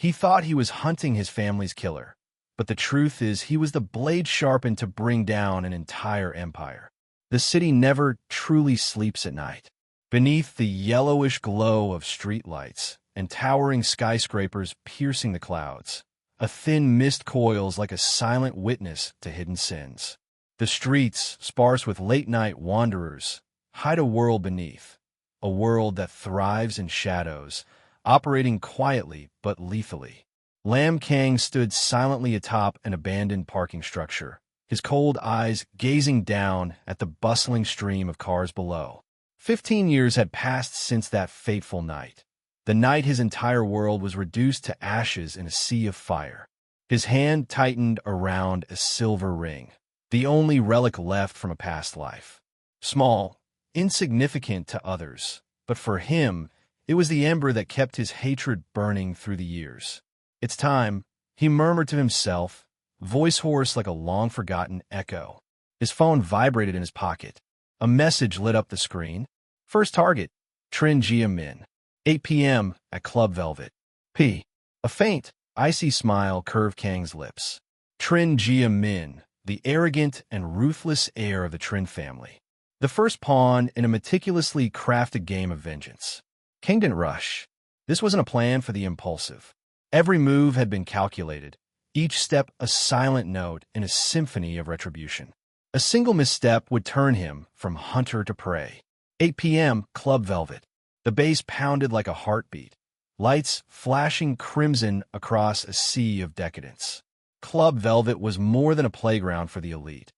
He thought he was hunting his family's killer, but the truth is he was the blade sharpened to bring down an entire empire. The city never truly sleeps at night. Beneath the yellowish glow of streetlights and towering skyscrapers piercing the clouds, a thin mist coils like a silent witness to hidden sins. The streets, sparse with late-night wanderers, hide a world beneath, a world that thrives in shadows, operating quietly but lethally. Lam Kang stood silently atop an abandoned parking structure, his cold eyes gazing down at the bustling stream of cars below. 15 years had passed since that fateful night, the night his entire world was reduced to ashes in a sea of fire. His hand tightened around a silver ring, the only relic left from a past life. Small, insignificant to others, but for him, it was the ember that kept his hatred burning through the years. "It's time," he murmured to himself, voice hoarse like a long-forgotten echo. His phone vibrated in his pocket. A message lit up the screen. First target, Trin Jia Min. 8 p.m. at Club Velvet. P. A faint, icy smile curved Kang's lips. Trin Jia Min, the arrogant and ruthless heir of the Trin family. The first pawn in a meticulously crafted game of vengeance. Kang didn't rush. This wasn't a plan for the impulsive. Every move had been calculated, each step a silent note in a symphony of retribution. A single misstep would turn him from hunter to prey. 8 p.m. Club Velvet. The bass pounded like a heartbeat, lights flashing crimson across a sea of decadence. Club Velvet was more than a playground for the elite.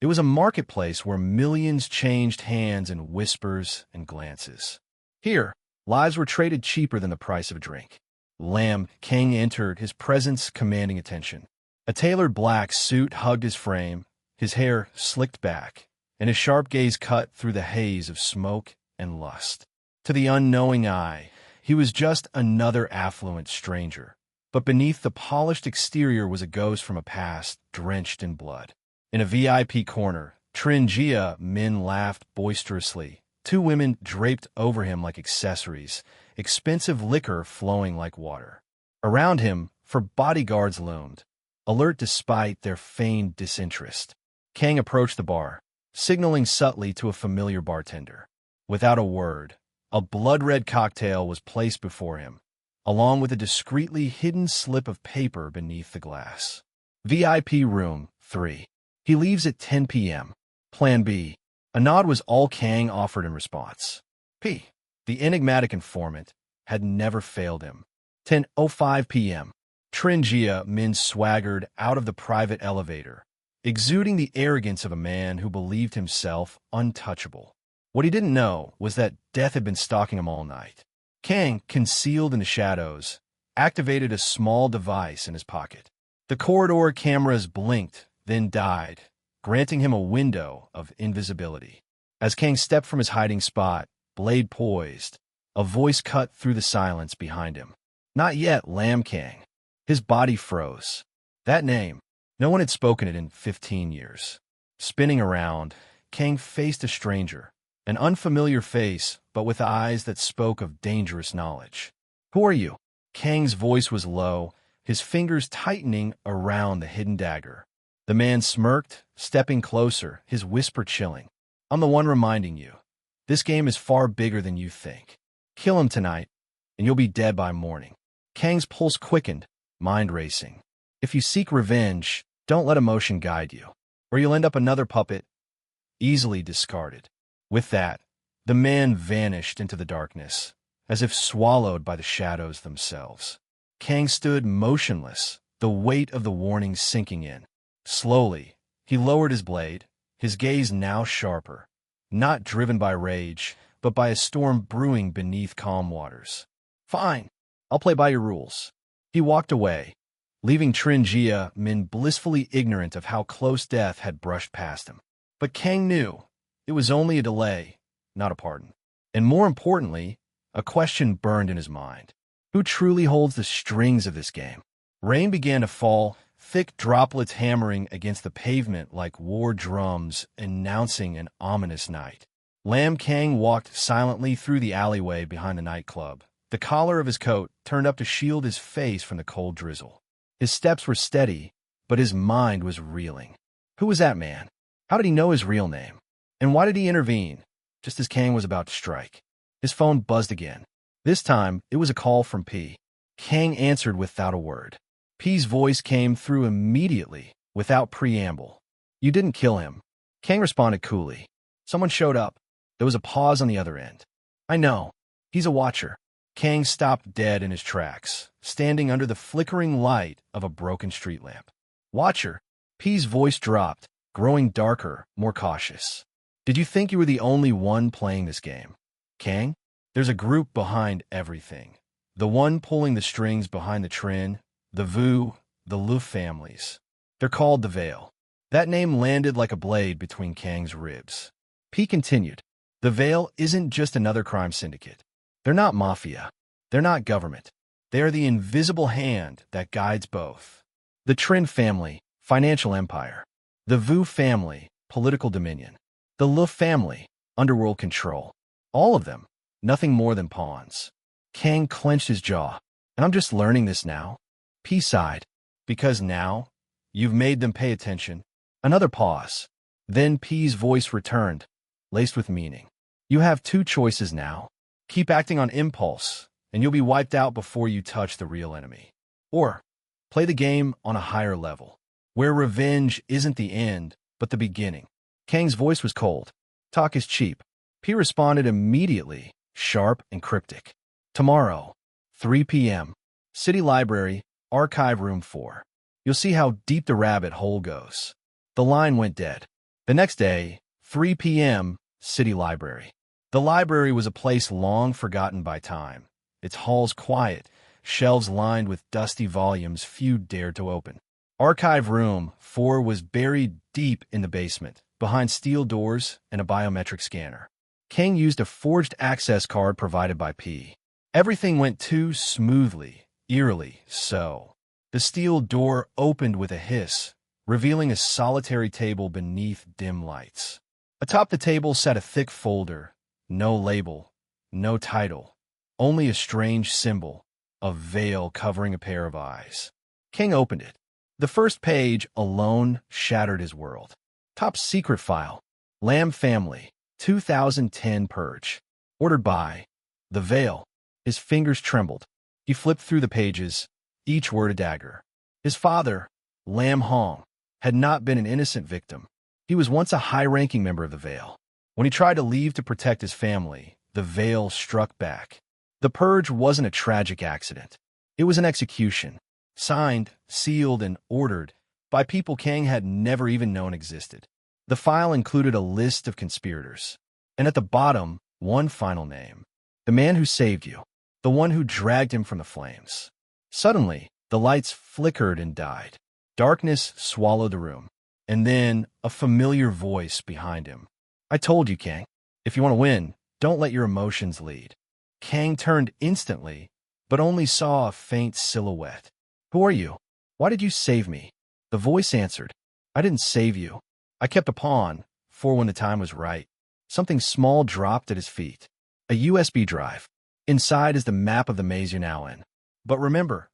It was a marketplace where millions changed hands in whispers and glances. Here, lives were traded cheaper than the price of a drink. Lam Kang entered, his presence commanding attention. A tailored black suit hugged his frame, his hair slicked back, and his sharp gaze cut through the haze of smoke and lust. To the unknowing eye, he was just another affluent stranger, but beneath the polished exterior was a ghost from a past drenched in blood. In a VIP corner, Trin Jia Min laughed boisterously, two women draped over him like accessories, expensive liquor flowing like water. Around him, for bodyguards loomed, alert despite their feigned disinterest. Kang approached the bar, signaling subtly to a familiar bartender. Without a word, a blood-red cocktail was placed before him, along with a discreetly hidden slip of paper beneath the glass. VIP Room 3. He leaves at 10 p.m. Plan B. A nod was all Kang offered in response. P. The enigmatic informant had never failed him. 10:05 p.m. Trin Jia Min swaggered out of the private elevator, exuding the arrogance of a man who believed himself untouchable. What he didn't know was that death had been stalking him all night. Kang, concealed in the shadows, activated a small device in his pocket. The corridor cameras blinked, then died, granting him a window of invisibility. As Kang stepped from his hiding spot, blade poised, a voice cut through the silence behind him. Not yet, Lam Kang. His body froze. That name, no one had spoken it in 15 years. Spinning around, Kang faced a stranger, an unfamiliar face, but with eyes that spoke of dangerous knowledge. Who are you? Kang's voice was low, his fingers tightening around the hidden dagger. The man smirked, stepping closer, his whisper chilling. I'm the one reminding you. This game is far bigger than you think. Kill him tonight, and you'll be dead by morning. Kang's pulse quickened, mind racing. If you seek revenge, don't let emotion guide you, or you'll end up another puppet, easily discarded. With that, the man vanished into the darkness, as if swallowed by the shadows themselves. Kang stood motionless, the weight of the warning sinking in. Slowly, he lowered his blade, his gaze now sharper, not driven by rage, but by a storm brewing beneath calm waters. Fine, I'll play by your rules. He walked away, leaving Trin Jia Min blissfully ignorant of how close death had brushed past him. But Kang knew it was only a delay, not a pardon. And more importantly, a question burned in his mind. Who truly holds the strings of this game? Rain began to fall, thick droplets hammering against the pavement like war drums announcing an ominous night. Lam Kang walked silently through the alleyway behind the nightclub, The collar of his coat turned up to shield his face from the cold drizzle. His steps were steady, but his mind was reeling. Who was that man? How did he know his real name? And why did he intervene, just as Kang was about to strike? His phone buzzed again. This time, it was a call from P. Kang answered without a word. P's voice came through immediately, without preamble. "You didn't kill him." Kang responded coolly. "Someone showed up." There was a pause on the other end. "I know. He's a watcher." Kang stopped dead in his tracks, standing under the flickering light of a broken street lamp. "Watcher?" P's voice dropped, growing darker, more cautious. "Did you think you were the only one playing this game, Kang? There's a group behind everything. The one pulling the strings behind the Trin, the Vu, the Luft families. They're called the Veil." That name landed like a blade between Kang's ribs. P continued, "The Veil isn't just another crime syndicate. They're not mafia. They're not government. They are the invisible hand that guides both. The Trin family, financial empire. The Vu family, political dominion. The Luft family, underworld control. All of them, nothing more than pawns." Kang clenched his jaw. "And I'm just learning this now?" P sighed. "Because now, you've made them pay attention." Another pause. Then P's voice returned, laced with meaning. "You have two choices now. Keep acting on impulse, and you'll be wiped out before you touch the real enemy. Or, play the game on a higher level, where revenge isn't the end, but the beginning." Kang's voice was cold. "Talk is cheap." P responded immediately, sharp and cryptic. "Tomorrow, 3 p.m., City Library, Archive Room 4. You'll see how deep the rabbit hole goes." The line went dead. The next day, 3 p.m., City Library. The library was a place long forgotten by time, its halls quiet, shelves lined with dusty volumes few dared to open. Archive Room 4 was buried deep in the basement, behind steel doors and a biometric scanner. Kang used a forged access card provided by P. Everything went too smoothly, eerily so. The steel door opened with a hiss, revealing a solitary table beneath dim lights. Atop the table sat a thick folder, no label, no title, only a strange symbol, a veil covering a pair of eyes. Kang opened it. The first page alone shattered his world. Top secret file, Lamb Family, 2010 Purge. Ordered by The Veil. His fingers trembled. He flipped through the pages, each word a dagger. His father, Lam Hong, had not been an innocent victim. He was once a high-ranking member of the Veil. When he tried to leave to protect his family, the Veil struck back. The purge wasn't a tragic accident. It was an execution, signed, sealed, and ordered by people Kang had never even known existed. The file included a list of conspirators, and at the bottom, one final name. The man who saved you, the one who dragged him from the flames. Suddenly, the lights flickered and died. Darkness swallowed the room, and then a familiar voice behind him. "I told you, Kang. If you want to win, don't let your emotions lead." Kang turned instantly, but only saw a faint silhouette. "Who are you? Why did you save me?" The voice answered, "I didn't save you. I kept a pawn, for when the time was right." Something small dropped at his feet. A USB drive. Inside is the map of the maze you're now in. But remember,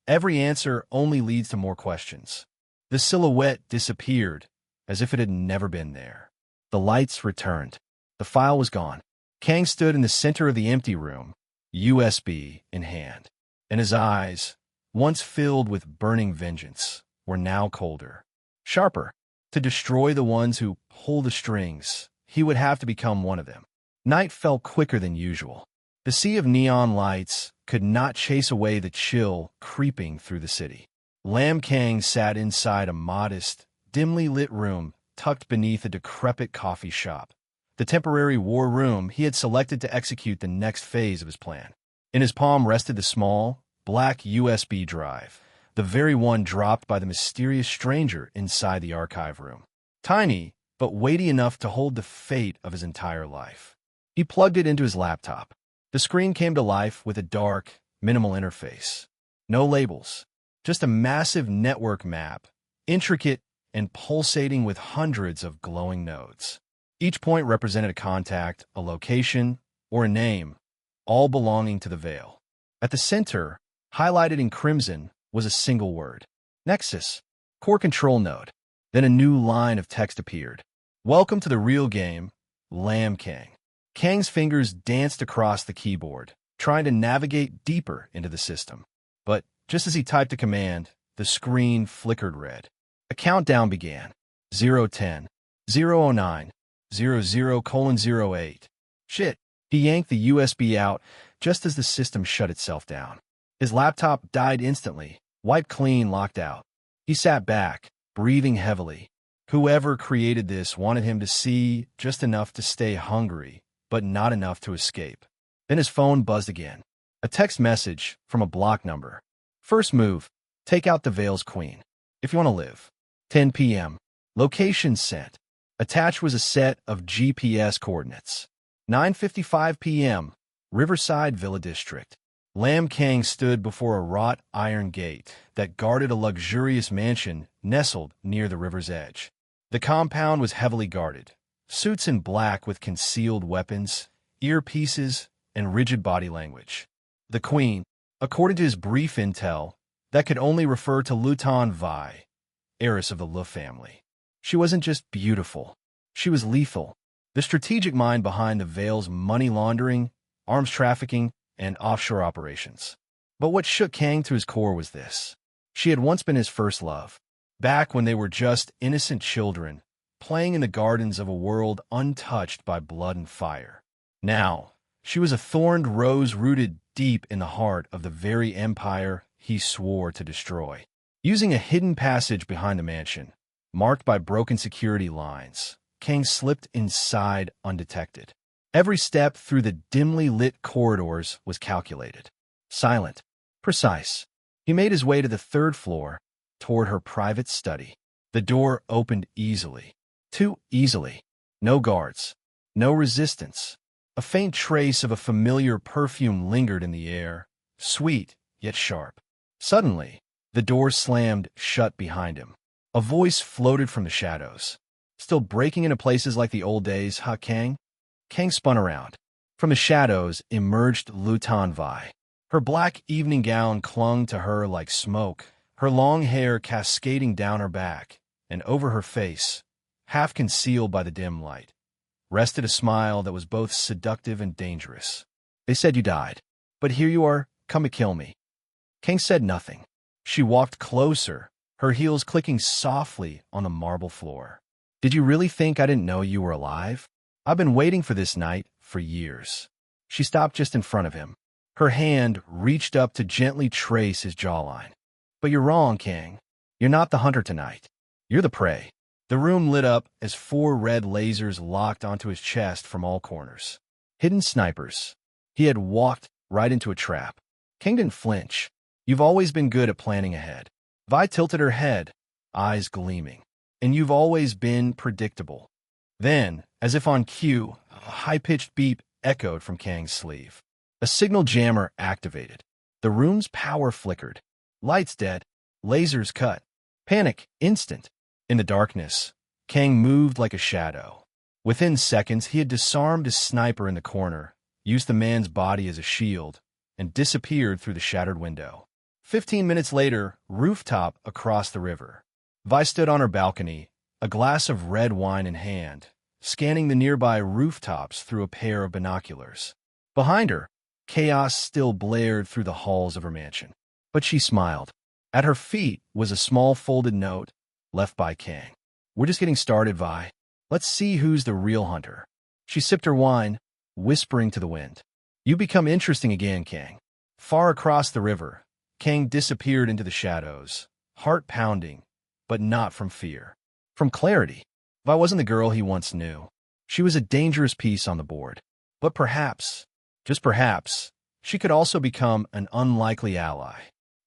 every answer only leads to more questions. The silhouette disappeared, as if it had never been there. The lights returned. The file was gone. Kang stood in the center of the empty room, USB in hand, and his eyes, once filled with burning vengeance, were now colder, sharper. To destroy the ones who pull the strings, he would have to become one of them. Night fell quicker than usual. The sea of neon lights could not chase away the chill creeping through the city. Lam Kang sat inside a modest, dimly lit room tucked beneath a decrepit coffee shop, the temporary war room he had selected to execute the next phase of his plan. In his palm rested the small, black USB drive, the very one dropped by the mysterious stranger inside the archive room. Tiny, but weighty enough to hold the fate of his entire life. He plugged it into his laptop. The screen came to life with a dark, minimal interface. No labels, just a massive network map, intricate and pulsating with hundreds of glowing nodes. Each point represented a contact, a location, or a name, all belonging to the Veil. At the center, highlighted in crimson, was a single word. Nexus. Core control node. Then a new line of text appeared. Welcome to the real game, Lamb Kang. Kang's fingers danced across the keyboard, trying to navigate deeper into the system. But just as he typed a command, the screen flickered red. A countdown began. 010, 009, 00:08. Shit. He yanked the USB out just as the system shut itself down. His laptop died instantly, wiped clean, locked out. He sat back, breathing heavily. Whoever created this wanted him to see just enough to stay hungry, but not enough to escape. Then his phone buzzed again. A text message from a block number. First move, take out the Veil's Queen. If you want to live. 10 p.m. Location sent. Attached was a set of GPS coordinates. 9:55 p.m. Riverside Villa District. Lamb Kang stood before a wrought iron gate that guarded a luxurious mansion nestled near the river's edge. The compound was heavily guarded. Suits in black with concealed weapons, earpieces, and rigid body language. The Queen, according to his brief intel, that could only refer to Luton Vi, heiress of the Lu family. She wasn't just beautiful. She was lethal. The strategic mind behind the Veil's money laundering, arms trafficking, and offshore operations. But what shook Kang to his core was this. She had once been his first love, back when they were just innocent children, playing in the gardens of a world untouched by blood and fire. Now, she was a thorned rose rooted deep in the heart of the very empire he swore to destroy. Using a hidden passage behind the mansion, marked by broken security lines, Kang slipped inside undetected. Every step through the dimly lit corridors was calculated. Silent. Precise. He made his way to the third floor, toward her private study. The door opened easily. Too easily. No guards. No resistance. A faint trace of a familiar perfume lingered in the air, sweet yet sharp. Suddenly, the door slammed shut behind him. A voice floated from the shadows. Still breaking into places like the old days, huh, Kang? Kang spun around. From the shadows emerged Luton Vi. Her black evening gown clung to her like smoke, her long hair cascading down her back, and over her face, half concealed by the dim light, rested a smile that was both seductive and dangerous. They said you died, but here you are, come to kill me. Kang said nothing. She walked closer, her heels clicking softly on the marble floor. Did you really think I didn't know you were alive? I've been waiting for this night for years. She stopped just in front of him. Her hand reached up to gently trace his jawline. But you're wrong, Kang. You're not the hunter tonight. You're the prey. The room lit up as 4 red lasers locked onto his chest from all corners. Hidden snipers. He had walked right into a trap. Kang didn't flinch. You've always been good at planning ahead. Vi tilted her head, eyes gleaming. And you've always been predictable. Then, as if on cue, a high-pitched beep echoed from Kang's sleeve. A signal jammer activated. The room's power flickered. Lights dead. Lasers cut. Panic instant. In the darkness, Kang moved like a shadow. Within seconds, he had disarmed his sniper in the corner, used the man's body as a shield, and disappeared through the shattered window. 15 minutes later, rooftop across the river. Vi stood on her balcony, a glass of red wine in hand, scanning the nearby rooftops through a pair of binoculars. Behind her, chaos still blared through the halls of her mansion. But she smiled. At her feet was a small folded note left by Kang. We're just getting started, Vi. Let's see who's the real hunter. She sipped her wine, whispering to the wind. You become interesting again, Kang. Far across the river, Kang disappeared into the shadows, heart pounding, but not from fear. From clarity. Vi wasn't the girl he once knew. She was a dangerous piece on the board. But perhaps, just perhaps, she could also become an unlikely ally.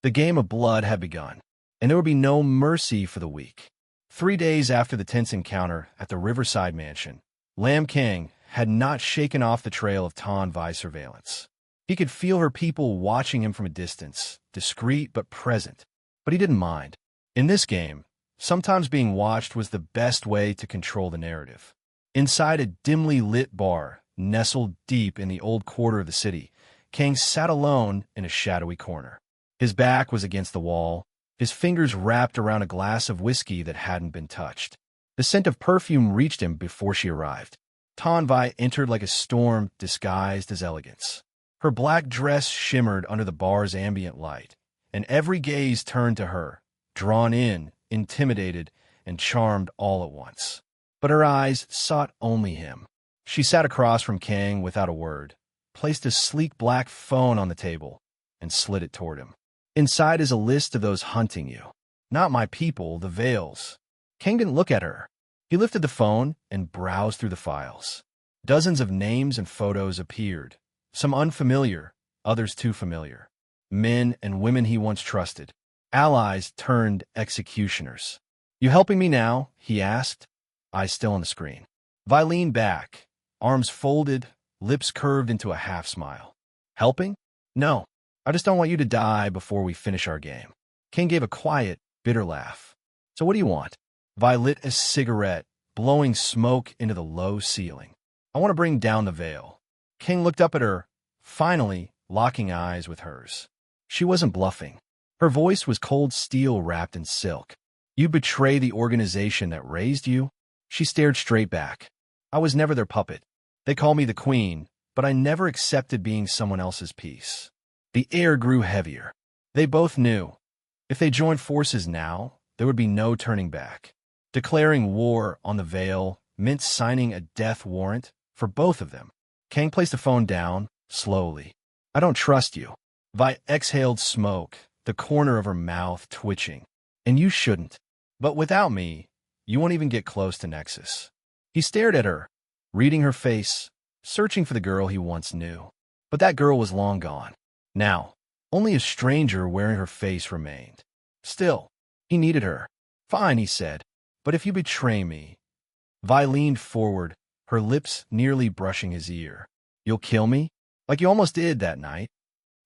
The game of blood had begun, and there would be no mercy for the weak. 3 days after the tense encounter at the Riverside Mansion, Lamb Kang had not shaken off the trail of Tan Vi's surveillance. He could feel her people watching him from a distance, discreet but present. But he didn't mind. In this game, sometimes being watched was the best way to control the narrative. Inside a dimly lit bar, nestled deep in the old quarter of the city, Kang sat alone in a shadowy corner. His back was against the wall, his fingers wrapped around a glass of whiskey that hadn't been touched. The scent of perfume reached him before she arrived. Tanvi entered like a storm disguised as elegance. Her black dress shimmered under the bar's ambient light, and every gaze turned to her, drawn in, intimidated, and charmed all at once. But her eyes sought only him. She sat across from Kang without a word, placed a sleek black phone on the table, and slid it toward him. Inside is a list of those hunting you. Not my people, the Veils. Kang didn't look at her. He lifted the phone and browsed through the files. Dozens of names and photos appeared, some unfamiliar, others too familiar. Men and women he once trusted, allies turned executioners. "You helping me now?" he asked, eyes still on the screen. Vi leaned back, arms folded, lips curved into a half-smile. "Helping? No. I just don't want you to die before we finish our game." Kang gave a quiet, bitter laugh. "So what do you want?" Vi lit a cigarette, blowing smoke into the low ceiling. "I want to bring down the veil." Kang looked up at her, finally locking eyes with hers. She wasn't bluffing. Her voice was cold steel wrapped in silk. "You betray the organization that raised you?" She stared straight back. "I was never their puppet. They call me the queen, but I never accepted being someone else's piece." The air grew heavier. They both knew. If they joined forces now, there would be no turning back. Declaring war on the Veil meant signing a death warrant for both of them. Kang placed the phone down, slowly. "I don't trust you." Vi exhaled smoke, the corner of her mouth twitching. "And you shouldn't. But without me, you won't even get close to Nexus." He stared at her, reading her face, searching for the girl he once knew. But that girl was long gone. Now, only a stranger wearing her face remained. Still, he needed her. "Fine," he said. "But if you betray me..." Vi leaned forward, her lips nearly brushing his ear. "You'll kill me? Like you almost did that night."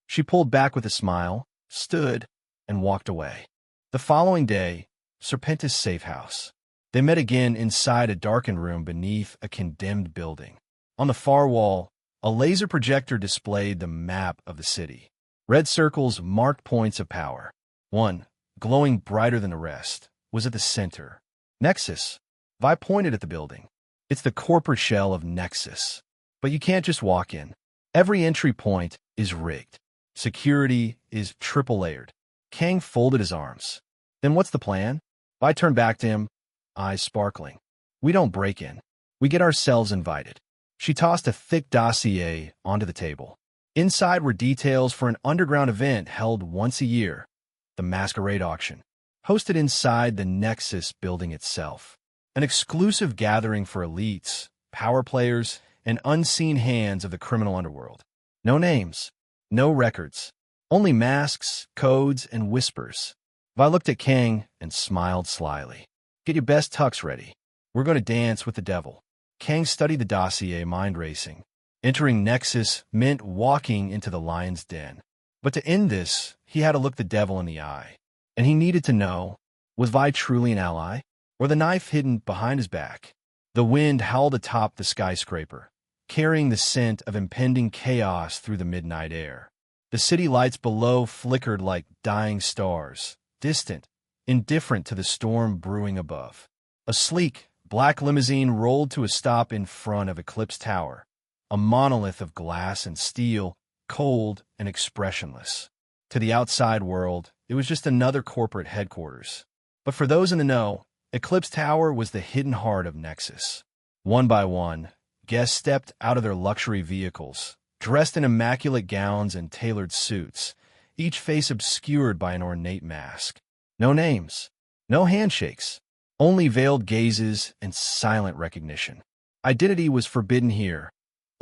She pulled back with a smile, stood, and walked away. The following day, Serpentis' safe house. They met again inside a darkened room beneath a condemned building. On the far wall, a laser projector displayed the map of the city. Red circles marked points of power. One, glowing brighter than the rest, was at the center. Nexus. Vi pointed at the building. "It's the corporate shell of Nexus. But you can't just walk in. Every entry point is rigged. Security is triple-layered." Kang folded his arms. "Then what's the plan?" Vi turned back to him, eyes sparkling. "We don't break in. We get ourselves invited." She tossed a thick dossier onto the table. Inside were details for an underground event held once a year, the Masquerade Auction, hosted inside the Nexus building itself. An exclusive gathering for elites, power players, and unseen hands of the criminal underworld. No names, no records, only masks, codes, and whispers. Vi looked at Kang and smiled slyly. "Get your best tux ready. We're going to dance with the devil." Kang studied the dossier, mind racing. Entering Nexus meant walking into the lion's den. But to end this, he had to look the devil in the eye. And he needed to know, was Vi truly an ally, or the knife hidden behind his back? The wind howled atop the skyscraper, carrying the scent of impending chaos through the midnight air. The city lights below flickered like dying stars, distant, indifferent to the storm brewing above. A sleek, black limousine rolled to a stop in front of Eclipse Tower, a monolith of glass and steel, cold and expressionless. To the outside world, it was just another corporate headquarters. But for those in the know, Eclipse Tower was the hidden heart of Nexus. One by one, guests stepped out of their luxury vehicles, dressed in immaculate gowns and tailored suits, each face obscured by an ornate mask. No names, no handshakes, only veiled gazes and silent recognition. Identity was forbidden here.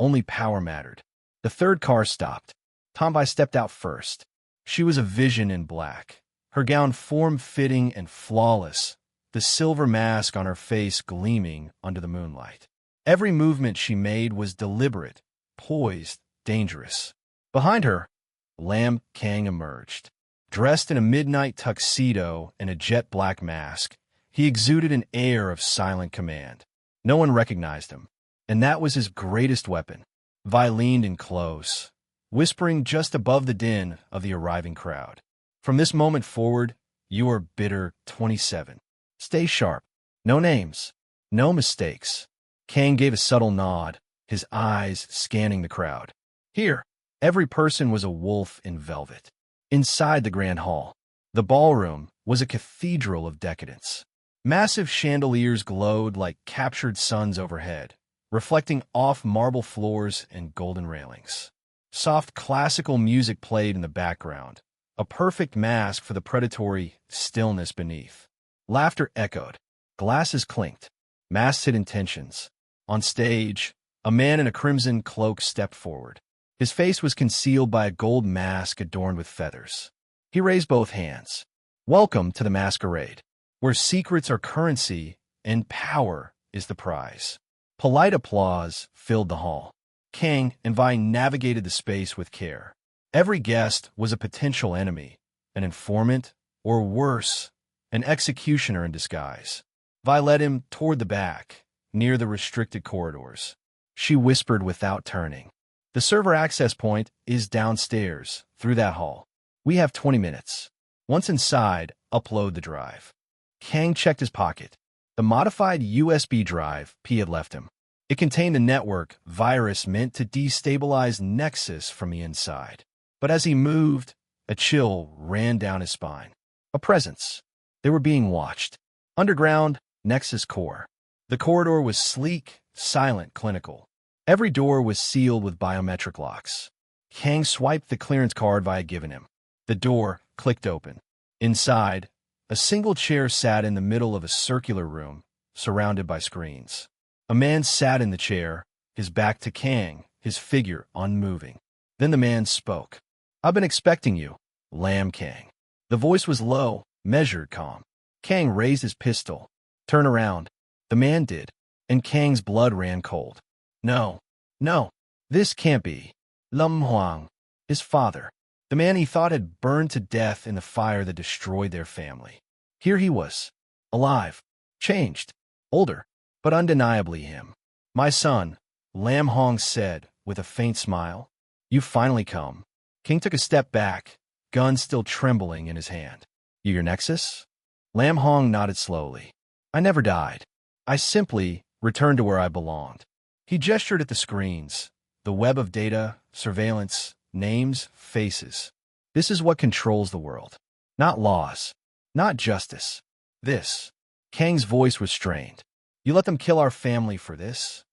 Only power mattered. The third car stopped. Tombai stepped out first. She was a vision in black, her gown form-fitting and flawless, the silver mask on her face gleaming under the moonlight. Every movement she made was deliberate, poised, dangerous. Behind her, Lam Kang emerged. Dressed in a midnight tuxedo and a jet-black mask, he exuded an air of silent command. No one recognized him, and that was his greatest weapon. Vi leaned in close, whispering just above the din of the arriving crowd. From this moment forward, you are bitter 27. Stay sharp. No names. No mistakes. Kang gave a subtle nod, his eyes scanning the crowd. Here, every person was a wolf in velvet. Inside the grand hall, the ballroom was a cathedral of decadence. Massive chandeliers glowed like captured suns overhead, reflecting off marble floors and golden railings. Soft classical music played in the background, a perfect mask for the predatory stillness beneath. Laughter echoed. Glasses clinked. Masks hid intentions. On stage, a man in a crimson cloak stepped forward. His face was concealed by a gold mask adorned with feathers. He raised both hands. Welcome to the masquerade, where secrets are currency and power is the prize. Polite applause filled the hall. Kang and Vi navigated the space with care. Every guest was a potential enemy, an informant, or worse, an executioner in disguise. Vi led him toward the back, near the restricted corridors. She whispered without turning. The server access point is downstairs, through that hall. We have 20 minutes. Once inside, upload the drive. Kang checked his pocket. The modified USB drive P had left him. It contained a network virus meant to destabilize Nexus from the inside. But as he moved, a chill ran down his spine. A presence. They were being watched. Underground, Nexus core. The corridor was sleek, silent, clinical. Every door was sealed with biometric locks. Kang swiped the clearance card Vi had given him. The door clicked open. Inside, a single chair sat in the middle of a circular room, surrounded by screens. A man sat in the chair, his back to Kang, his figure unmoving. Then the man spoke. I've been expecting you, Lam Kang. The voice was low, measured, calm. Kang raised his pistol. Turn around. The man did, and Kang's blood ran cold. No, no, this can't be. Lum Huang, his father. The man he thought had burned to death in the fire that destroyed their family. Here he was, alive, changed, older, but undeniably him. My son, Lam Hong said with a faint smile. You've finally come. King took a step back, gun still trembling in his hand. You your Nexus? Lam Hong nodded slowly. I never died. I simply returned to where I belonged. He gestured at the screens, the web of data, surveillance, names, faces. This is what controls the world. Not laws. Not justice. This. Kang's voice was strained. You let them kill our family for this?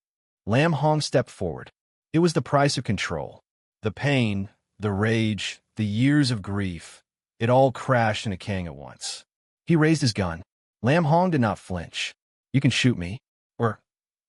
Lam Hong stepped forward. It was the price of control. The pain, the rage, the years of grief. It all crashed into Kang at once. He raised his gun. Lam Hong did not flinch. You can shoot me, or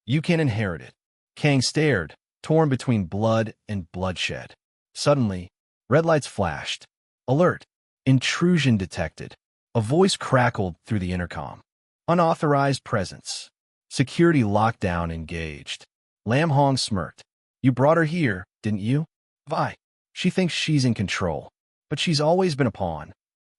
you can inherit it. Kang stared, torn between blood and bloodshed. Suddenly, red lights flashed. Alert. Intrusion detected. A voice crackled through the intercom. Unauthorized presence. Security lockdown engaged. Lam Hong smirked. You brought her here, didn't you? Vi. She thinks she's in control, but she's always been a pawn.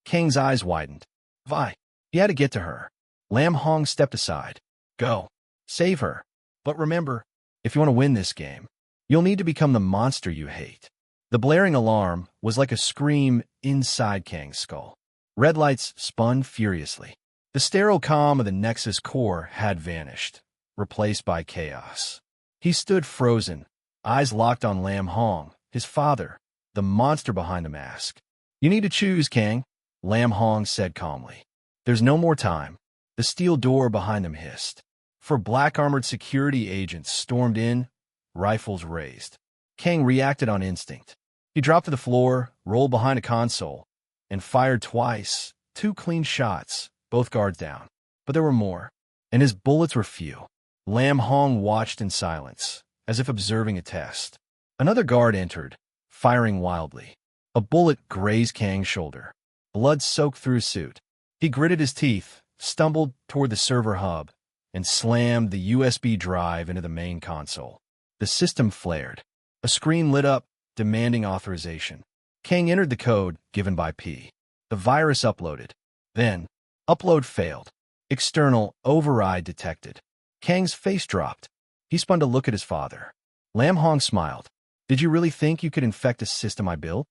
Kang's eyes widened. Vi. You had to get to her. Lam Hong stepped aside. Go. Save her. But remember, if you want to win this game, you'll need to become the monster you hate. The blaring alarm was like a scream inside Kang's skull. Red lights spun furiously. The sterile calm of the Nexus core had vanished, replaced by chaos. He stood frozen, eyes locked on Lam Hong, his father, the monster behind the mask. You need to choose, Kang, Lam Hong said calmly. There's no more time. The steel door behind them hissed. Four black-armored security agents stormed in, rifles raised. Kang reacted on instinct. He dropped to the floor, rolled behind a console, and fired twice, 2 clean shots, both guards down. But there were more, and his bullets were few. Lam Hong watched in silence, as if observing a test. Another guard entered, firing wildly. A bullet grazed Kang's shoulder. Blood soaked through his suit. He gritted his teeth, stumbled toward the server hub, and slammed the USB drive into the main console. The system flared. A screen lit up, demanding authorization. Kang entered the code given by P. The virus uploaded. Then, upload failed. External override detected. Kang's face dropped. He spun to look at his father. Lam Hong smiled. Did you really think you could infect a system I built?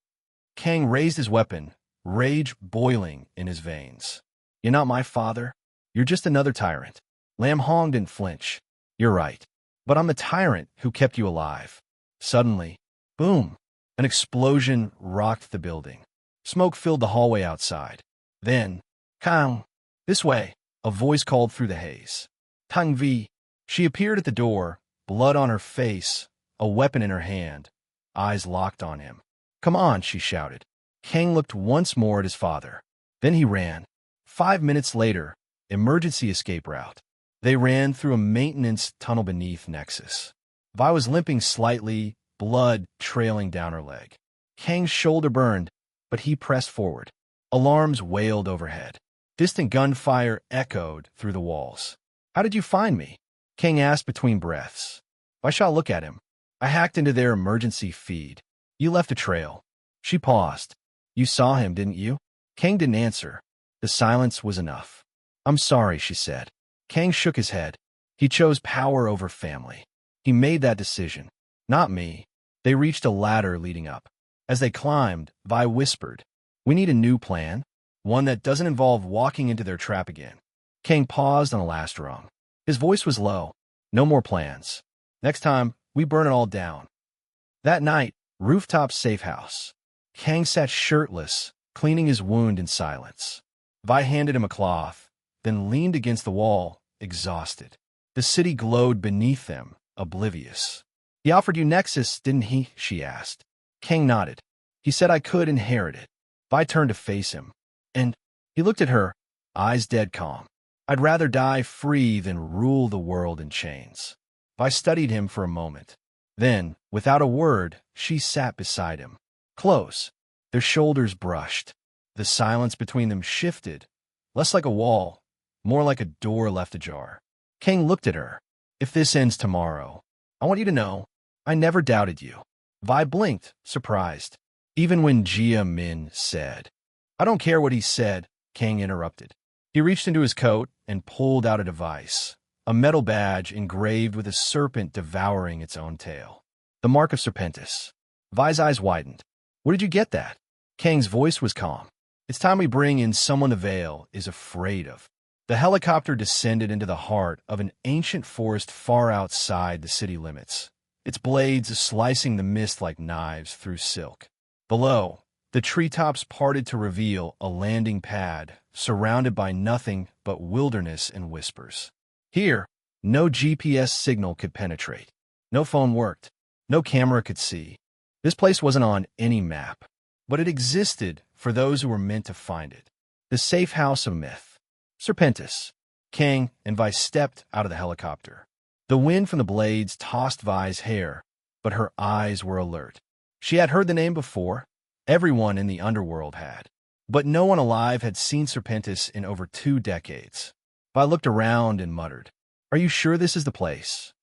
Kang raised his weapon, rage boiling in his veins. You're not my father. You're just another tyrant. Lam Hong didn't flinch. You're right. But I'm the tyrant who kept you alive. Suddenly, boom, an explosion rocked the building. Smoke filled the hallway outside. Then, Kang, this way, a voice called through the haze. Tang Vi. She appeared at the door, blood on her face, a weapon in her hand, eyes locked on him. Come on, she shouted. Kang looked once more at his father. Then he ran. 5 minutes later, emergency escape route. They ran through a maintenance tunnel beneath Nexus. Vi was limping slightly, blood trailing down her leg. Kang's shoulder burned, but he pressed forward. Alarms wailed overhead. Distant gunfire echoed through the walls. How did you find me? Kang asked between breaths. Vi shall look at him. I hacked into their emergency feed. You left a trail. She paused. You saw him, didn't you? Kang didn't answer. The silence was enough. I'm sorry, she said. Kang shook his head. He chose power over family. He made that decision. Not me. They reached a ladder leading up. As they climbed, Vi whispered, we need a new plan, one that doesn't involve walking into their trap again. Kang paused on the last rung. His voice was low. No more plans. Next time, we burn it all down. That night, rooftop safe house. Kang sat shirtless, cleaning his wound in silence. Vi handed him a cloth, then leaned against the wall, exhausted. The city glowed beneath them, oblivious. He offered you Nexus, didn't he? She asked. Kang nodded. He said I could inherit it. Vi turned to face him. And he looked at her, eyes dead calm. I'd rather die free than rule the world in chains. Vi studied him for a moment. Then, without a word, she sat beside him. Close. Their shoulders brushed. The silence between them shifted, less like a wall, more like a door left ajar. Kang looked at her. If this ends tomorrow, I want you to know, I never doubted you. Vi blinked, surprised. Even when Jia Min said, I don't care what he said, Kang interrupted. He reached into his coat and pulled out a device, a metal badge engraved with a serpent devouring its own tail. The mark of Serpentis. Vi's eyes widened. Where did you get that? Kang's voice was calm. It's time we bring in someone the Veil is afraid of. The helicopter descended into the heart of an ancient forest far outside the city limits, its blades slicing the mist like knives through silk. Below, the treetops parted to reveal a landing pad surrounded by nothing but wilderness and whispers. Here, no GPS signal could penetrate. No phone worked. No camera could see. This place wasn't on any map, but it existed for those who were meant to find it. The safe house of myth. Serpentis. Kang and Vi stepped out of the helicopter. The wind from the blades tossed Vi's hair, but her eyes were alert. She had heard the name before. Everyone in the underworld had. But no one alive had seen Serpentis in over 2 decades. Vi looked around and muttered, Are you sure this is the place?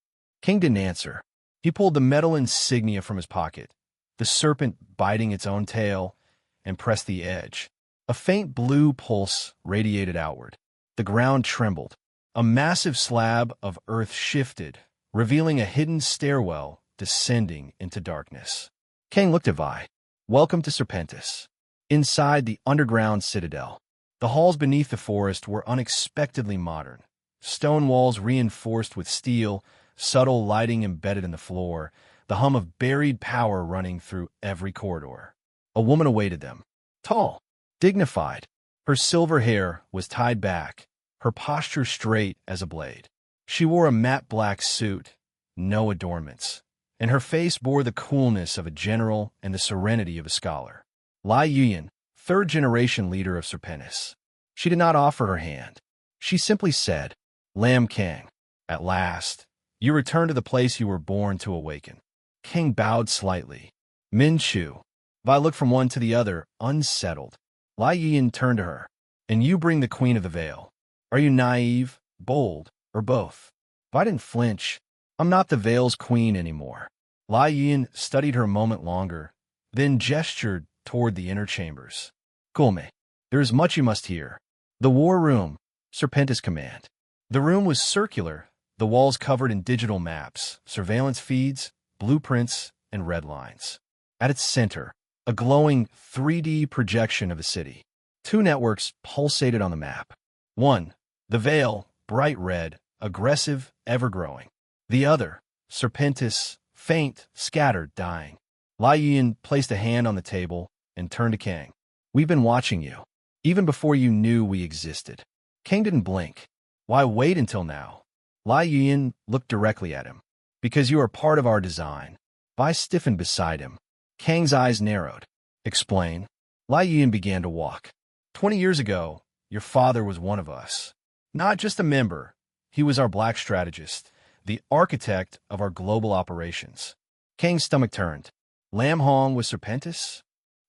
Kang didn't answer. He pulled the metal insignia from his pocket, the serpent biting its own tail, and pressed the edge. A faint blue pulse radiated outward. The ground trembled. A massive slab of earth shifted, revealing a hidden stairwell descending into darkness. Kang looked at Vi. Welcome to Serpentis. Inside the underground citadel, the halls beneath the forest were unexpectedly modern. Stone walls reinforced with steel, subtle lighting embedded in the floor, the hum of buried power running through every corridor. A woman awaited them. Tall, dignified. Her silver hair was tied back, her posture straight as a blade. She wore a matte black suit, no adornments, and her face bore the coolness of a general and the serenity of a scholar. Lai Yuyan, 3rd-generation leader of Serpentis. She did not offer her hand. She simply said, Lam Kang, at last, you return to the place you were born to awaken. Kang bowed slightly. Min Chu. Vi looked from one to the other, unsettled. Lai Yuyan turned to her. And you bring the Queen of the Veil. Are you naive, bold, or both? Vi didn't flinch. I'm not the Veil's queen anymore. Lai Yuyan studied her a moment longer, then gestured toward the inner chambers. Gulme, there is much you must hear. The war room, Serpentis command. The room was circular, the walls covered in digital maps, surveillance feeds, blueprints, and red lines. At its center, a glowing 3D projection of a city. Two networks pulsated on the map. One, the Veil, bright red, aggressive, ever-growing. The other, Serpentis, faint, scattered, dying. Lai Yin placed a hand on the table and turned to Kang. We've been watching you, even before you knew we existed. Kang didn't blink. Why wait until now? Lai Yin looked directly at him. Because you are part of our design. Vi stiffened beside him. Kang's eyes narrowed. Explain. Lai Yin began to walk. 20 years ago, your father was one of us. Not just a member. He was our black strategist, the architect of our global operations. Kang's stomach turned. Lam Hong was Serpentis?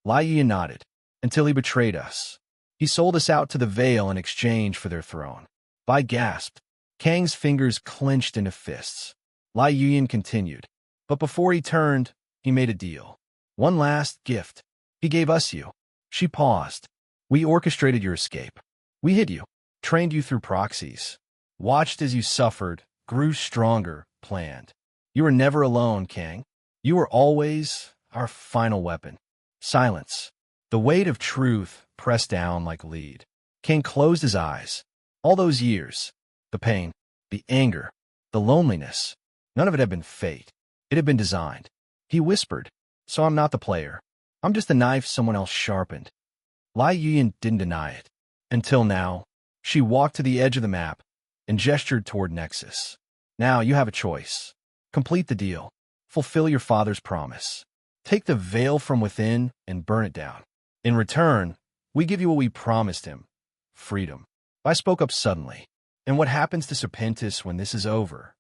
Lai Yin nodded. Until he betrayed us. He sold us out to the Veil in exchange for their throne. Vi gasped. Kang's fingers clenched into fists. Lai Yin continued. But before he turned, he made a deal. One last gift. He gave us you. She paused. We orchestrated your escape. We hid you, trained you through proxies, watched as you suffered, grew stronger, planned. You were never alone, Kang. You were always our final weapon. Silence. The weight of truth pressed down like lead. Kang closed his eyes. All those years, the pain, the anger, the loneliness, none of it had been fate. It had been designed. He whispered, so I'm not the player. I'm just the knife someone else sharpened. Lai Yin didn't deny it. Until now, she walked to the edge of the map and gestured toward Nexus. Now you have a choice. Complete the deal. Fulfill your father's promise. Take the veil from within and burn it down. In return, we give you what we promised him. Freedom. I spoke up suddenly. And what happens to Serpentis when this is over?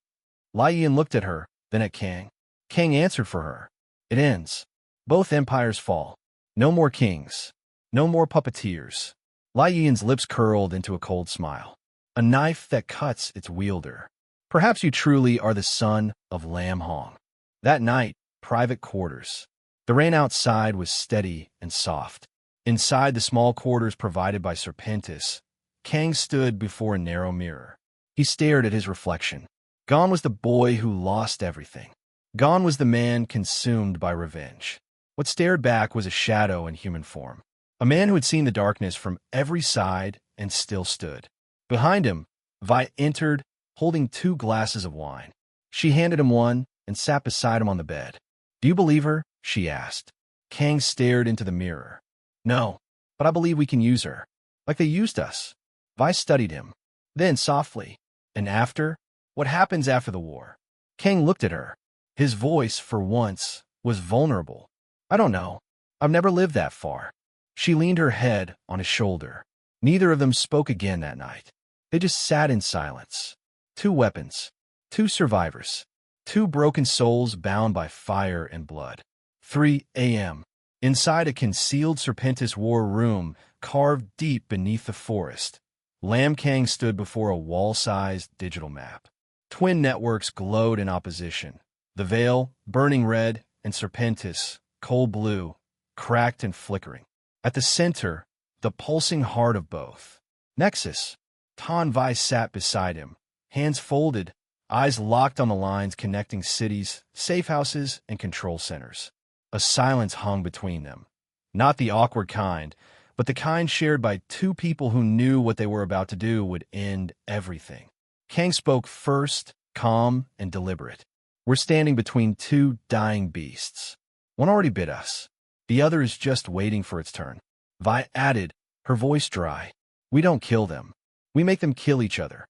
Lai Yin looked at her, then at Kang. Kang answered for her. It ends. Both empires fall. No more kings. No more puppeteers. Lai Yin's lips curled into a cold smile. A knife that cuts its wielder. Perhaps you truly are the son of Lam Hong. That night, private quarters. The rain outside was steady and soft. Inside the small quarters provided by Serpentis, Kang stood before a narrow mirror. He stared at his reflection. Gone was the boy who lost everything. Gone was the man consumed by revenge. What stared back was a shadow in human form. A man who had seen the darkness from every side and still stood. Behind him, Vi entered, holding 2 glasses of wine. She handed him one and sat beside him on the bed. Do you believe her? She asked. Kang stared into the mirror. No, but I believe we can use her. Like they used us. Vi studied him. Then, softly, and after? What happens after the war? Kang looked at her. His voice, for once, was vulnerable. I don't know. I've never lived that far. She leaned her head on his shoulder. Neither of them spoke again that night. They just sat in silence. 2 weapons. 2 survivors. 2 broken souls bound by fire and blood. 3 a.m. Inside a concealed Serpentis war room carved deep beneath the forest, Lam Kang stood before a wall-sized digital map. Twin networks glowed in opposition. The Veil, burning red, and Serpentis, cold blue, cracked and flickering. At the center, the pulsing heart of both. Nexus. Tan Vi sat beside him, hands folded, eyes locked on the lines connecting cities, safe houses, and control centers. A silence hung between them. Not the awkward kind, but the kind shared by 2 people who knew what they were about to do would end everything. Kang spoke first, calm and deliberate. We're standing between 2 dying beasts. One already bit us. The other is just waiting for its turn. Vi added, her voice dry. We don't kill them. We make them kill each other.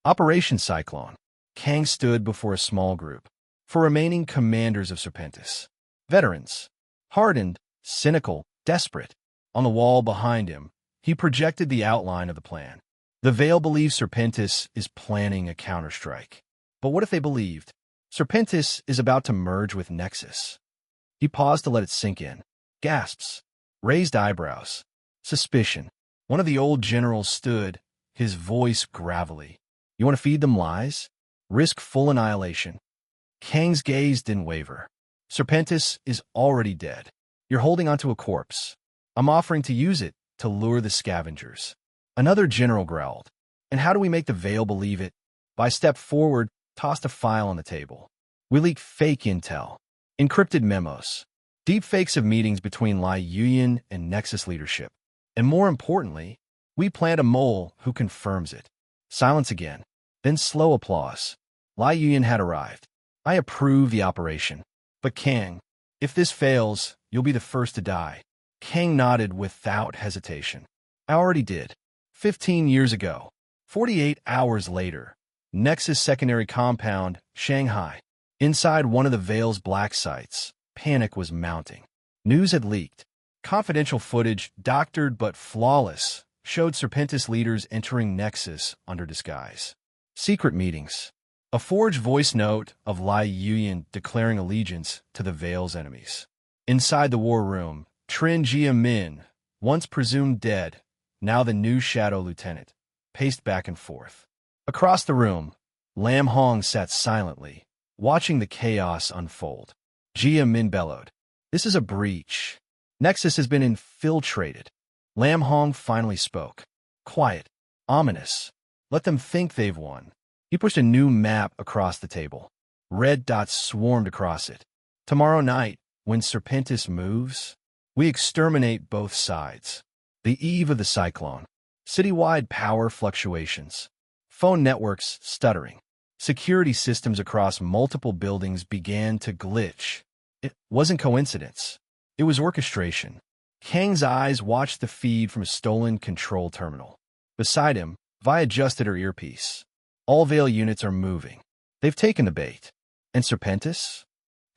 Operation Cyclone. Kang stood before a small group. For remaining commanders of Serpentis. Veterans. Hardened, cynical, desperate. On the wall behind him, he projected the outline of the plan. The Veil believes Serpentis is planning a counterstrike. But what if they believed? Serpentis is about to merge with Nexus. He paused to let it sink in. Gasps. Raised eyebrows. Suspicion. One of the old generals stood, his voice gravelly. You want to feed them lies? Risk full annihilation? Kang's gaze didn't waver. Serpentis is already dead. You're holding onto a corpse. I'm offering to use it to lure the scavengers. Another general growled. And how do we make the Veil believe it? Vi stepped forward, tossed a file on the table. We leak fake intel. encrypted memos, deepfakes of meetings between Lai Yuyan and Nexus leadership. And more importantly, we plant a mole who confirms it. Silence again, then slow applause. Lai Yuyan had arrived. I approve the operation. But Kang, if this fails, you'll be the first to die. Kang nodded without hesitation. I already did. 15 years ago. 48 hours later. Nexus secondary compound, Shanghai. Inside one of the Veil's black sites, panic was mounting. News had leaked. Confidential footage, doctored but flawless, showed Serpentis leaders entering Nexus under disguise. Secret meetings. A forged voice note of Lai Yuyan declaring allegiance to the Veil's enemies. Inside the war room, Trin Jia Min, once presumed dead, now the new Shadow Lieutenant, paced back and forth. Across the room, Lam Hong sat silently, watching the chaos unfold. Jia Min bellowed, "This is a breach. Nexus has been infiltrated." Lam Hong finally spoke. Quiet, ominous. Let them think they've won. He pushed a new map across the table. Red dots swarmed across it. Tomorrow night, when Serpentis moves, we exterminate both sides. The eve of the cyclone. Citywide power fluctuations. Phone networks stuttering. Security systems across multiple buildings began to glitch. It wasn't coincidence. It was orchestration. Kang's eyes watched the feed from a stolen control terminal. Beside him, Vi adjusted her earpiece. All Veil units are moving. They've taken the bait. And Serpentis?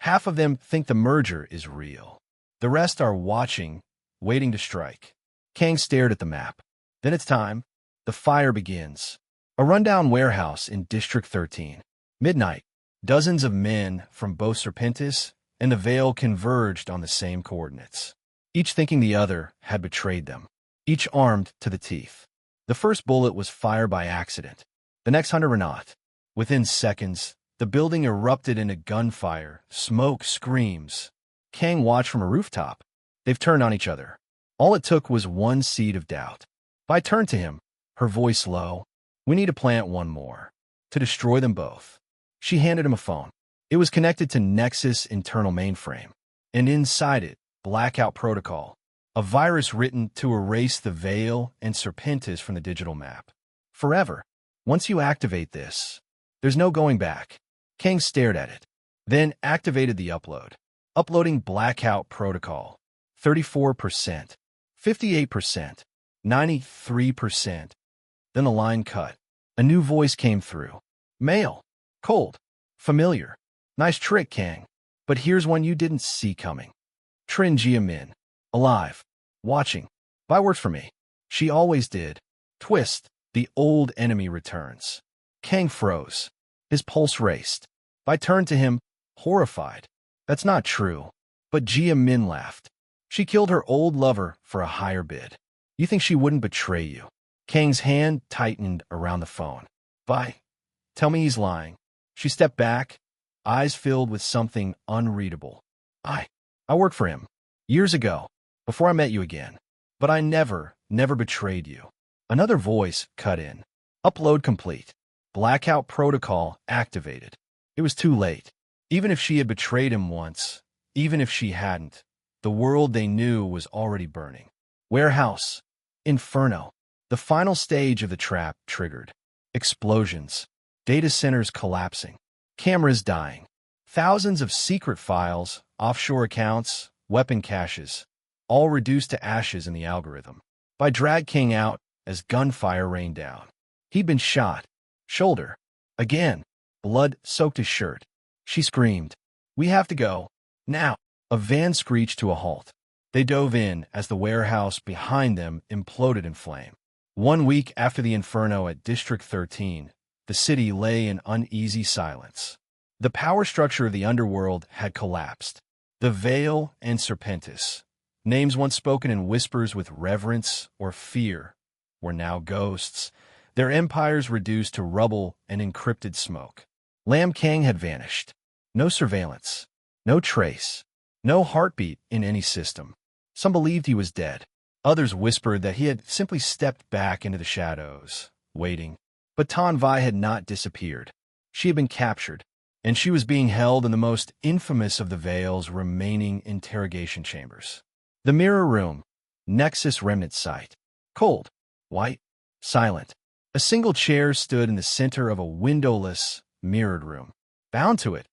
Half of them think the merger is real. The rest are watching, waiting to strike. Kang stared at the map. Then it's time. The fire begins. A rundown warehouse in District 13. Midnight. Dozens of men from both Serpentis and the Veil converged on the same coordinates. Each thinking the other had betrayed them. Each armed to the teeth. The first bullet was fired by accident. The next 100 were not. Within seconds, the building erupted into gunfire, smoke, screams. Kang watched from a rooftop. They've turned on each other. All it took was one seed of doubt. Vi turned to him, her voice low. "We need to plant one more. To destroy them both." She handed him a phone. It was connected to Nexus internal mainframe. And inside it, blackout protocol. A virus written to erase the Veil and Serpentis from the digital map. Forever. Once you activate this, there's no going back. Kang stared at it, then activated the upload. Uploading blackout protocol. 34%, 58%, 93%. Then the line cut. A new voice came through. Male. Cold. Familiar. "Nice trick, Kang. But here's one you didn't see coming." Trin Jia Min. Alive. Watching. Vi worked for me. She always did. Twist. The old enemy returns. Kang froze. His pulse raced. Vi turned to him, horrified. "That's not true." But Jia Min laughed. "She killed her old lover for a higher bid. You think she wouldn't betray you?" Kang's hand tightened around the phone. "Vi, tell me he's lying." She stepped back, eyes filled with something unreadable. I worked for him. Years ago, before I met you again. But I never betrayed you." Another voice cut in. Upload complete. Blackout protocol activated. It was too late. Even if she had betrayed him once, even if she hadn't, the world they knew was already burning. Warehouse. Inferno. The final stage of the trap triggered. Explosions. Data centers collapsing. Cameras dying. Thousands of secret files, offshore accounts, weapon caches, all reduced to ashes in the algorithm. Vi dragged King out as gunfire rained down. He'd been shot. Shoulder. Again. Blood soaked his shirt. She screamed. "We have to go. Now." A van screeched to a halt. They dove in as the warehouse behind them imploded in flame. 1 week after the inferno at District 13, the city lay in uneasy silence. The power structure of the underworld had collapsed. The Veil and Serpentis, names once spoken in whispers with reverence or fear, were now ghosts, their empires reduced to rubble and encrypted smoke. Lam Kang had vanished. No surveillance, no trace, no heartbeat in any system. Some believed he was dead. Others whispered that he had simply stepped back into the shadows, waiting. But Tan Vi had not disappeared. She had been captured, and she was being held in the most infamous of the Veil's remaining interrogation chambers. The mirror room, Nexus remnant site. Cold, white, silent. A single chair stood in the center of a windowless, mirrored room. Bound to it,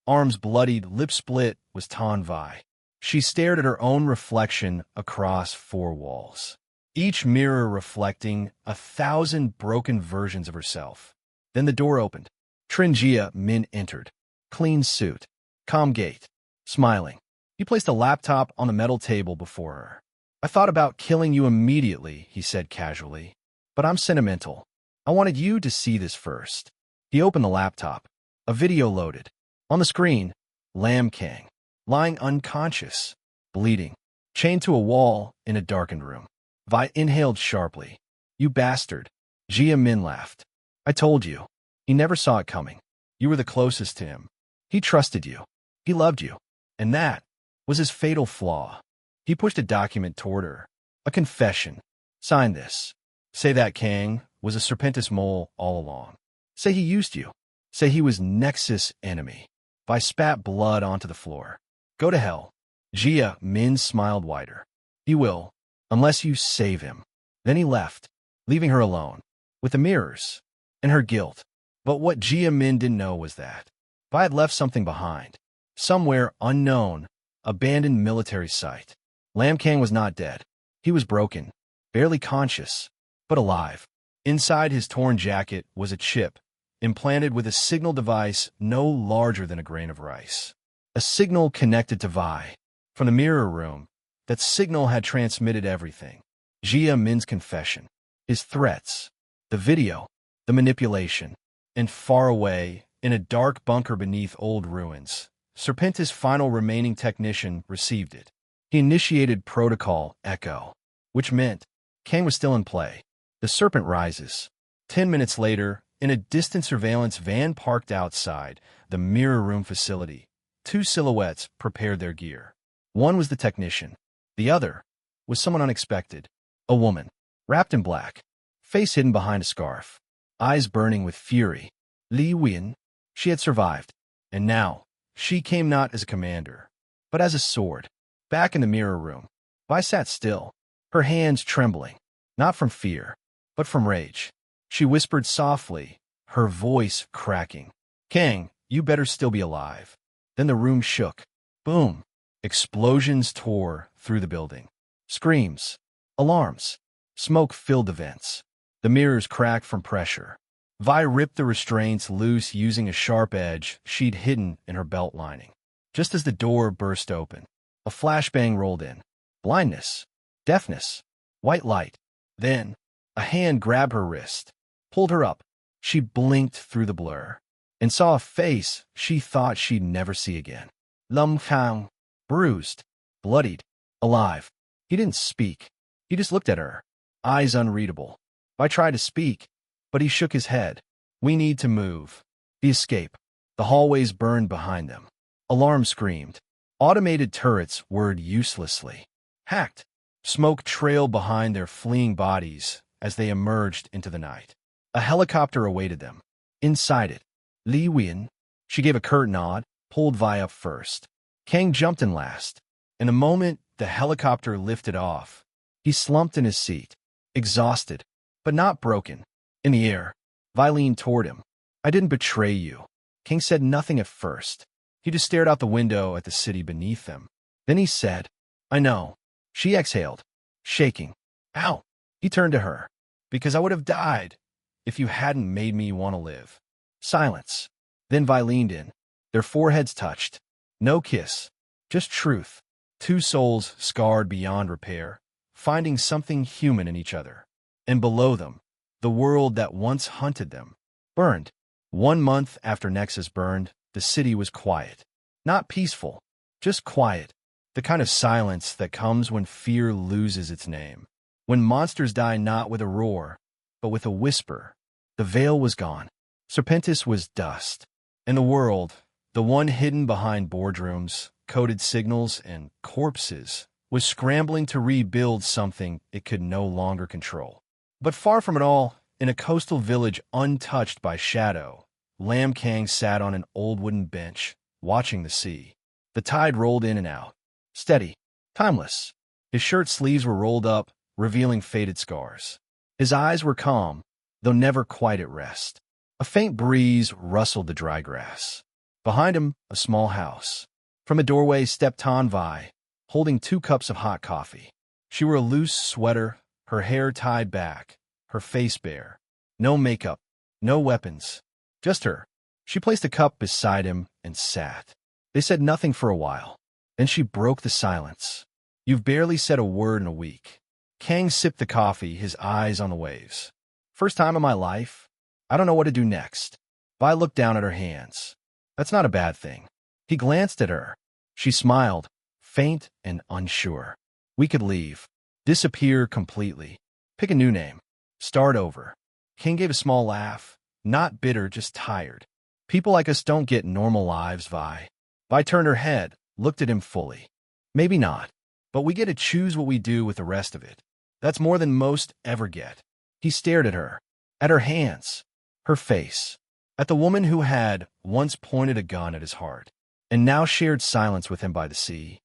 arms bloodied, lips split, was Tan Vi. She stared at her own reflection across 4 walls, each mirror reflecting 1,000 broken versions of herself. Then the door opened. Trinjia Min entered. Clean suit, calm gait, smiling. He placed a laptop on the metal table before her. "I thought about killing you immediately," he said casually. "But I'm sentimental. I wanted you to see this first." He opened the laptop. A video loaded. On the screen, Lam Kang, lying unconscious, bleeding, chained to a wall in a darkened room. Vi inhaled sharply. "You bastard." Jia Min laughed. "I told you." He never saw it coming. You were the closest to him. He trusted you. He loved you. And that was his fatal flaw. He pushed a document toward her. A confession. "Sign this. Say that Kang was a Serpentis mole all along. Say he used you. Say he was Nexus enemy." Vi spat blood onto the floor. "Go to hell." Jia Min smiled wider. "He will, unless you save him." Then he left, leaving her alone, with the mirrors, and her guilt. But what Jia Min didn't know was that Vi had left something behind. Somewhere unknown, abandoned military site. Lam Kang was not dead. He was broken, barely conscious, but alive. Inside his torn jacket was a chip, implanted with a signal device no larger than a grain of rice. A signal connected to Vi. From the mirror room, that signal had transmitted everything. Jia Min's confession, his threats, the video, the manipulation. And far away, in a dark bunker beneath old ruins, Serpentis' final remaining technician received it. He initiated Protocol Echo, which meant Kang was still in play. The serpent rises. 10 minutes later, in a distant surveillance van parked outside the mirror room facility, 2 silhouettes prepared their gear. One was the technician. The other was someone unexpected. A woman, wrapped in black, face hidden behind a scarf, eyes burning with fury. Li Win. She had survived, and now she came not as a commander, but as a sword. Back in the mirror room, Vi sat still, her hands trembling, not from fear, but from rage. She whispered softly, her voice cracking, "Kang, you better still be alive." Then the room shook. Boom. Explosions tore through the building. Screams, alarms, smoke filled the vents. The mirrors cracked from pressure. Vi ripped the restraints loose using a sharp edge she'd hidden in her belt lining. Just as the door burst open, a flashbang rolled in. Blindness, deafness, white light. Then, a hand grabbed her wrist, pulled her up. She blinked through the blur, and saw a face she thought she'd never see again. Lam Kang, bruised, bloodied, alive. He didn't speak. He just looked at her, eyes unreadable. Vi tried to speak, but he shook his head. "We need to move." The escape. The hallways burned behind them. Alarm screamed. Automated turrets whirred uselessly. Hacked. Smoke trailed behind their fleeing bodies as they emerged into the night. A helicopter awaited them. Inside it, Li Win. She gave a curt nod, pulled Vi up first. Kang jumped in last. In a moment, the helicopter lifted off. He slumped in his seat, exhausted, but not broken. In the air, Vi leaned toward him. "I didn't betray you." Kang said nothing at first. He just stared out the window at the city beneath them. Then he said, "I know." She exhaled, shaking. "Ow." He turned to her. "Because I would have died if you hadn't made me want to live." Silence. Then Vi leaned in. Their foreheads touched. No kiss, just truth. 2 souls scarred beyond repair, finding something human in each other. And below them, the world that once hunted them, burned. 1 month after Nexus burned, the city was quiet. Not peaceful, just quiet. The kind of silence that comes when fear loses its name. When monsters die not with a roar, but with a whisper. The veil was gone. Serpentis was dust. And the world, the one hidden behind boardrooms, coded signals, and corpses, was scrambling to rebuild something it could no longer control. But far from it all, in a coastal village untouched by shadow, Lam Kang sat on an old wooden bench, watching the sea. The tide rolled in and out. Steady, timeless. His shirt sleeves were rolled up, revealing faded scars. His eyes were calm, though never quite at rest. A faint breeze rustled the dry grass. Behind him, a small house. From a doorway stepped Tan Vi, holding 2 cups of hot coffee. She wore a loose sweater, her hair tied back, her face bare. No makeup, no weapons, just her. She placed a cup beside him and sat. They said nothing for a while. Then she broke the silence. You've barely said a word in a week. Kang sipped the coffee, his eyes on the waves. First time in my life. I don't know what to do next. Vi looked down at her hands. That's not a bad thing. He glanced at her. She smiled, faint and unsure. We could leave. Disappear completely. Pick a new name. Start over. King gave a small laugh. Not bitter, just tired. People like us don't get normal lives, Vi. Vi turned her head, looked at him fully. Maybe not. But we get to choose what we do with the rest of it. That's more than most ever get. He stared at her. At her hands. Her face. At the woman who had once pointed a gun at his heart, and now shared silence with him by the sea.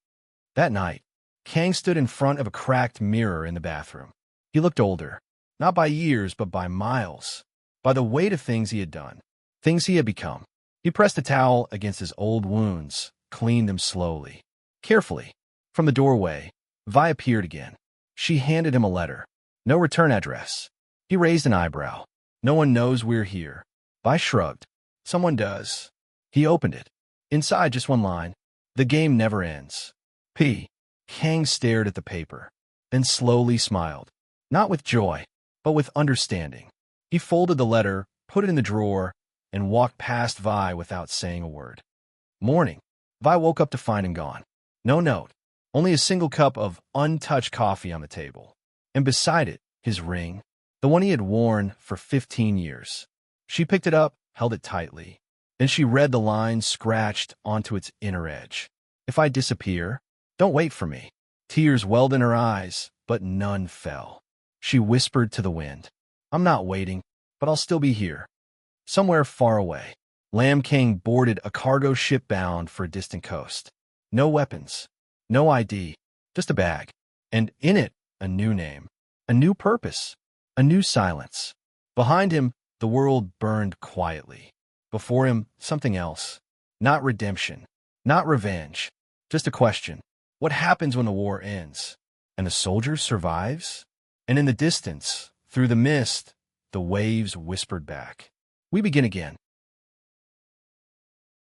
That night, Kang stood in front of a cracked mirror in the bathroom. He looked older, not by years, but by miles, by the weight of things he had done, things he had become. He pressed a towel against his old wounds, cleaned them slowly, carefully. From the doorway, Vi appeared again. She handed him a letter. No return address. He raised an eyebrow. No one knows we're here. Vi shrugged. Someone does. He opened it. Inside, just one line. The game never ends. P. Kang stared at the paper, then slowly smiled. Not with joy, but with understanding. He folded the letter, put it in the drawer, and walked past Vi without saying a word. Morning. Vi woke up to find him gone. No note. Only a single cup of untouched coffee on the table. And beside it, his ring, the one he had worn for 15 years. She picked it up, held it tightly. Then she read the lines scratched onto its inner edge. If I disappear, don't wait for me. Tears welled in her eyes, but none fell. She whispered to the wind. I'm not waiting, but I'll still be here. Somewhere far away. Lam King boarded a cargo ship bound for a distant coast. No weapons, no ID, just a bag. And in it, a new name, a new purpose, a new silence. Behind him, the world burned quietly. Before him, something else. Not redemption, not revenge, just a question. What happens when the war ends? And the soldier survives? And in the distance, through the mist, the waves whispered back. We begin again.